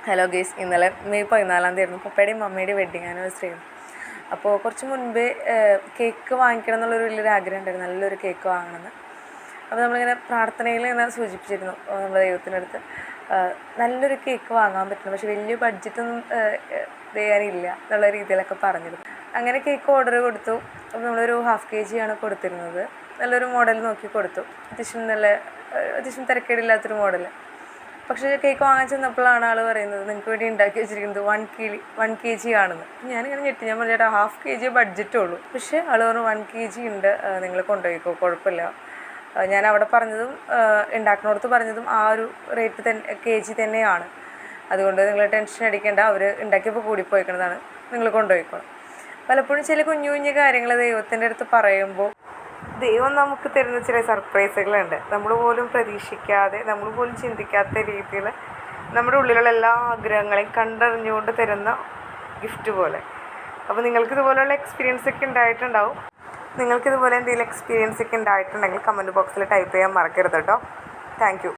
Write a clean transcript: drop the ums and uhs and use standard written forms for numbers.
Hello guys, ഇന്നലെ May 14 ആയിരുന്നു പപ്പയുടെയും മമ്മിയുടെയും wedding anniversary ആയിരുന്നു. അപ്പോൾ കുറച്ച് മുൻപേ കേക്ക് വാങ്ങിക്കണം എന്നുള്ളൊരു വലിയൊരു ആഗ്രഹം ഉണ്ടായിരുന്നു, നല്ലൊരു കേക്ക് വാങ്ങണമെന്ന്. അപ്പോൾ നമ്മളിങ്ങനെ പ്രാർത്ഥനയിൽ ഇങ്ങനെ സൂചിപ്പിച്ചിരുന്നു നമ്മുടെ ദൈവത്തിനടുത്ത് നല്ലൊരു കേക്ക് വാങ്ങാൻ പറ്റുന്നു, പക്ഷേ വലിയ ബഡ്ജറ്റൊന്നും ചെയ്യാനില്ല എന്നുള്ള രീതിയിലൊക്കെ പറഞ്ഞിരുന്നു. അങ്ങനെ കേക്ക് ഓർഡർ കൊടുത്തു. അപ്പോൾ നമ്മളൊരു ½ kg ആണ് കൊടുത്തിരുന്നത്. നല്ലൊരു മോഡൽ നോക്കി കൊടുത്തു, അത്യാവശ്യം തിരക്കേടില്ലാത്തൊരു മോഡൽ. പക്ഷേ കേക്ക് വാങ്ങാൻ ചെന്നപ്പോഴാണ് ആൾ പറയുന്നത് നിങ്ങൾക്ക് വേണ്ടി ഉണ്ടാക്കി വെച്ചിരിക്കുന്നത് 1 kg ആണെന്ന്. ഞാനിങ്ങനെ ഞെട്ടി. ഞാൻ പറഞ്ഞു ചേട്ടാ ½ kg ബഡ്ജറ്റുള്ളൂ. പക്ഷേ ആൾ പറഞ്ഞു 1 kg ഉണ്ട്, നിങ്ങൾ കൊണ്ടുപോയിക്കോ, കുഴപ്പമില്ല. ഞാൻ അവിടെ പറഞ്ഞതും ഉണ്ടാക്കുന്നിടത്ത് പറഞ്ഞതും ആ ഒരു റേറ്റ് kg തന്നെയാണ്. അതുകൊണ്ട് നിങ്ങൾ ടെൻഷൻ അടിക്കേണ്ട, അവർ ഉണ്ടാക്കിയപ്പോൾ കൂടിപ്പോയിക്കുന്നതാണ്, നിങ്ങൾ കൊണ്ടുപോയിക്കോണം. പലപ്പോഴും ചില കുഞ്ഞു കുഞ്ഞു കാര്യങ്ങൾ ദൈവത്തിൻ്റെ അടുത്ത് പറയുമ്പോൾ ദൈവം നമുക്ക് തരുന്ന ചില സർപ്രൈസുകളുണ്ട്. നമ്മൾ പോലും പ്രതീക്ഷിക്കാതെ, നമ്മൾ പോലും ചിന്തിക്കാത്ത രീതിയിൽ നമ്മുടെ ഉള്ളിലുള്ള എല്ലാ ആഗ്രഹങ്ങളെയും കണ്ടറിഞ്ഞുകൊണ്ട് തരുന്ന ഗിഫ്റ്റ് പോലെ. അപ്പോൾ നിങ്ങൾക്കിതുപോലുള്ള എക്സ്പീരിയൻസ് ഒക്കെ ഉണ്ടായിട്ടുണ്ടാവും. നിങ്ങൾക്കിതുപോലെ എന്തെങ്കിലും എക്സ്പീരിയൻസ് ഒക്കെ ഉണ്ടായിട്ടുണ്ടെങ്കിൽ കമൻറ്റ് ബോക്സിൽ ടൈപ്പ് ചെയ്യാൻ മറക്കരുത് കേട്ടോ. Thank you.